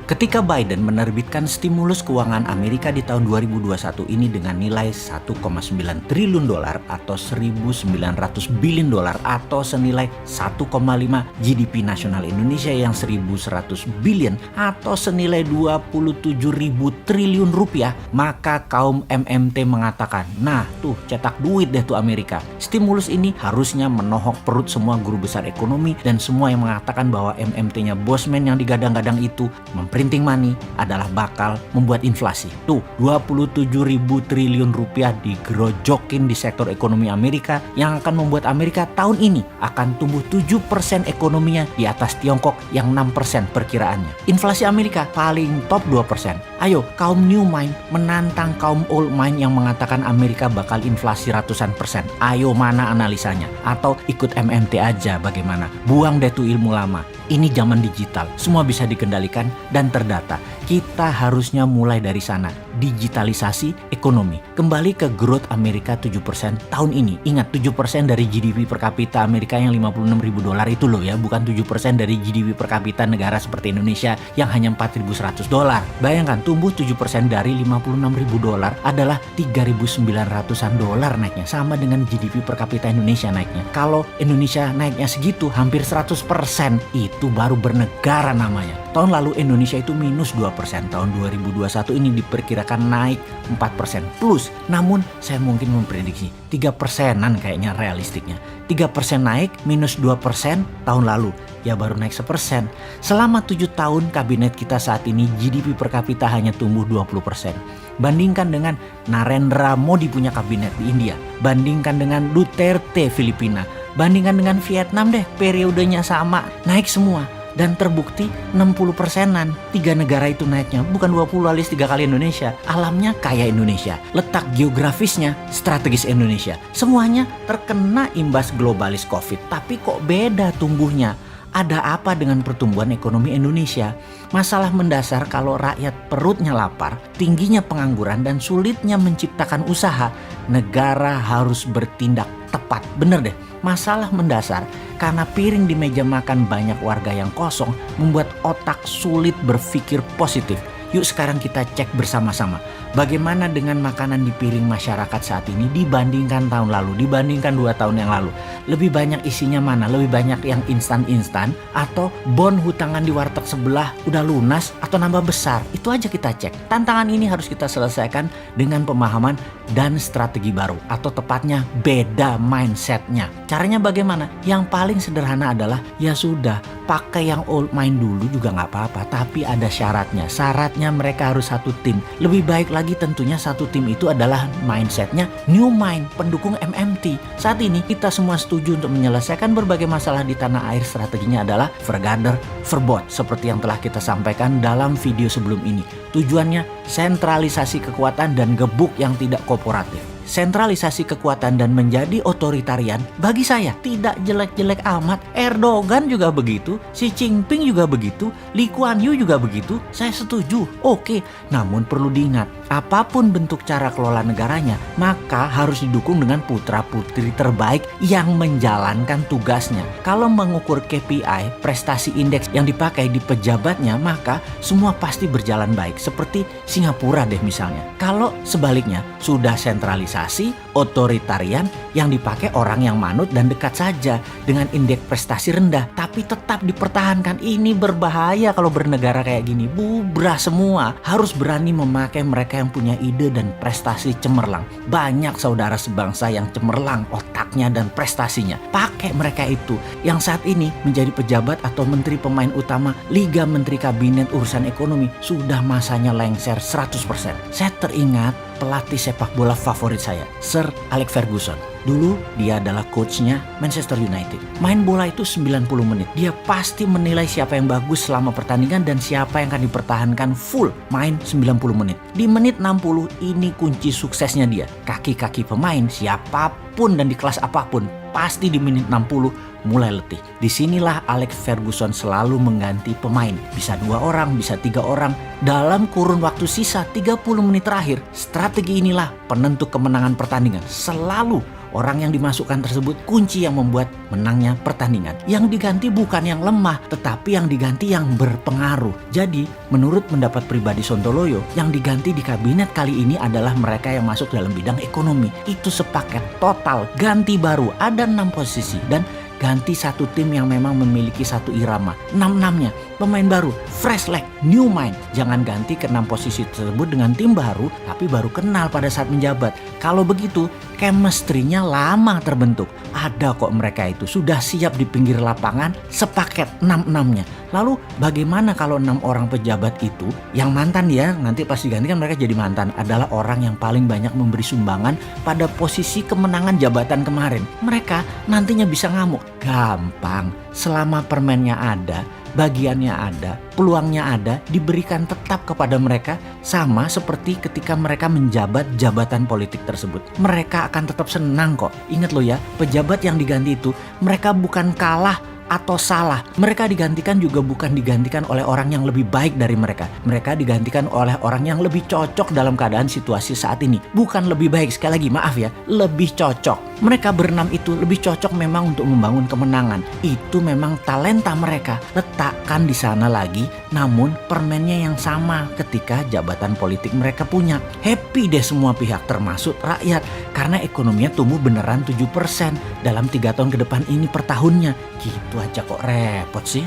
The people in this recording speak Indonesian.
Ketika Biden menerbitkan stimulus keuangan Amerika di tahun 2021 ini dengan nilai 1,9 triliun dolar atau 1.900 billion dolar atau senilai 1,5 GDP nasional Indonesia yang 1.100 billion atau senilai 27.000 triliun rupiah, maka kaum MMT mengatakan, nah tuh cetak duit deh tuh Amerika. Stimulus ini harusnya menohok perut semua guru besar ekonomi dan semua yang mengatakan bahwa MMT-nya bosman yang digadang-gadang itu printing money adalah bakal membuat inflasi. Tuh, 27.000 triliun rupiah digerojokin di sektor ekonomi Amerika yang akan membuat Amerika tahun ini akan tumbuh 7% ekonominya di atas Tiongkok yang 6% perkiraannya. Inflasi Amerika paling top 2%. Ayo, kaum new mind menantang kaum old mind yang mengatakan Amerika bakal inflasi ratusan persen. Ayo, mana analisanya? Atau ikut MMT aja bagaimana? Buang deh tuh ilmu lama. Ini zaman digital, semua bisa dikendalikan dan terdata. Kita harusnya mulai dari sana, digitalisasi ekonomi. Kembali ke growth Amerika 7% tahun ini. Ingat 7% dari GDP per kapita Amerika yang 56.000 dolar itu loh ya, bukan 7% dari GDP per kapita negara seperti Indonesia yang hanya 4.100 dolar. Bayangkan tumbuh 7% dari 56.000 dolar adalah 3.900-an dolar naiknya, sama dengan GDP per kapita Indonesia naiknya. Kalau Indonesia naiknya segitu, hampir 100%, itu baru bernegara namanya. Tahun lalu Indonesia itu minus 2%, tahun 2021 ini diperkirakan naik 4% plus. Namun saya mungkin memprediksi 3%-an kayaknya realistiknya. 3% naik minus 2% tahun lalu, ya baru naik 1%. Selama 7 tahun kabinet kita saat ini GDP per kapita hanya tumbuh 20%. Bandingkan dengan Narendra Modi punya kabinet di India, bandingkan dengan Duterte Filipina, bandingkan dengan Vietnam deh, periodenya sama, naik semua. Dan terbukti 60%-an 3 negara itu naiknya, bukan 20 alias 3 kali Indonesia. Alamnya kaya Indonesia, letak geografisnya strategis Indonesia. Semuanya terkena imbas globalis COVID, tapi kok beda tumbuhnya? Ada apa dengan pertumbuhan ekonomi Indonesia? Masalah mendasar kalau rakyat perutnya lapar, tingginya pengangguran dan sulitnya menciptakan usaha, negara harus bertindak tepat. Bener deh, masalah mendasar karena piring di meja makan banyak warga yang kosong membuat otak sulit berpikir positif. Yuk sekarang kita cek bersama-sama. Bagaimana dengan makanan di piring masyarakat saat ini dibandingkan tahun lalu, dibandingkan 2 tahun yang lalu. Lebih banyak isinya mana? Lebih banyak yang instan-instan atau bon hutangan di warteg sebelah udah lunas atau nambah besar? Itu aja kita cek. Tantangan ini harus kita selesaikan dengan pemahaman dan strategi baru. Atau tepatnya beda mindsetnya. Caranya bagaimana? Yang paling sederhana adalah ya sudah, pakai yang old mind dulu juga gak apa-apa. Tapi ada syaratnya. Syaratnya mereka harus satu tim. Lebih baik lagi tentunya satu tim itu adalah mindsetnya new mind, pendukung MMT. Saat ini kita semua setuju untuk menyelesaikan berbagai masalah di tanah air. Strateginya adalah Vergader, Verbod, seperti yang telah kita sampaikan dalam video sebelum ini. Tujuannya sentralisasi kekuatan dan gebuk yang tidak kooperatif. Sentralisasi kekuatan dan menjadi otoritarian bagi saya tidak jelek-jelek amat. Erdogan juga begitu, Xi Jinping juga begitu, Lee Kuan Yew juga begitu. Saya setuju. Oke, namun perlu diingat, apapun bentuk cara kelola negaranya, maka harus didukung dengan putra-putri terbaik yang menjalankan tugasnya. Kalau mengukur KPI, prestasi indeks yang dipakai di pejabatnya, maka semua pasti berjalan baik. Seperti Singapura deh misalnya. Kalau sebaliknya, sudah sentralisasi, otoritarian yang dipakai orang yang manut dan dekat saja dengan indeks prestasi rendah, tapi tetap dipertahankan. Ini berbahaya kalau bernegara kayak gini. Bubrah semua. Harus berani memakai mereka yang punya ide dan prestasi cemerlang. Banyak saudara sebangsa yang cemerlang otaknya dan prestasinya. Pakai mereka itu yang saat ini menjadi pejabat atau menteri pemain utama Liga Menteri Kabinet Urusan Ekonomi. Sudah masanya lengser 100%. Saya teringat pelatih sepak bola favorit saya, Sir Alex Ferguson. Dulu dia adalah coachnya Manchester United. Main bola itu 90 menit. Dia pasti menilai siapa yang bagus selama pertandingan dan siapa yang akan dipertahankan full main 90 menit. Di menit 60 ini kunci suksesnya dia. Kaki-kaki pemain siapapun dan di kelas apapun pasti di menit 60 mulai letih. Disinilah Alex Ferguson selalu mengganti pemain. Bisa 2 orang, bisa 3 orang. Dalam kurun waktu sisa 30 menit terakhir, strategi inilah penentu kemenangan pertandingan. Selalu Orang yang dimasukkan tersebut kunci yang membuat menangnya pertandingan. Yang diganti bukan yang lemah, tetapi yang diganti yang berpengaruh. Jadi, menurut pendapat pribadi Sontoloyo, yang diganti di kabinet kali ini adalah mereka yang masuk dalam bidang ekonomi. Itu sepaket total, ganti baru, ada 6 posisi dan ganti satu tim yang memang memiliki satu irama. 6-6-nya pemain baru, fresh leg, new mind. Jangan ganti ke 6 posisi tersebut dengan tim baru tapi baru kenal pada saat menjabat. Kalau begitu chemistry-nya lama terbentuk. Ada kok mereka itu sudah siap di pinggir lapangan sepaket 6-6-nya. Lalu bagaimana kalau 6 orang pejabat itu yang mantan ya, nanti pas digantikan mereka jadi mantan, adalah orang yang paling banyak memberi sumbangan pada posisi kemenangan jabatan kemarin. Mereka nantinya bisa ngamuk. Gampang, selama permennya ada, bagiannya ada, peluangnya ada, diberikan tetap kepada mereka sama seperti ketika mereka menjabat jabatan politik tersebut. Mereka akan tetap senang kok. Ingat loh ya, pejabat yang diganti itu mereka bukan kalah atau salah. Mereka digantikan juga bukan digantikan oleh orang yang lebih baik dari mereka. Mereka digantikan oleh orang yang lebih cocok dalam keadaan situasi saat ini. Bukan lebih baik, sekali lagi maaf ya, lebih cocok. Mereka berenam itu lebih cocok memang untuk membangun kemenangan. Itu memang talenta mereka. Letakkan di sana lagi, namun permennya yang sama ketika jabatan politik mereka punya. Happy deh semua pihak termasuk rakyat karena ekonominya tumbuh beneran 7% dalam 3 tahun ke depan ini per tahunnya. Gitu aja kok repot sih.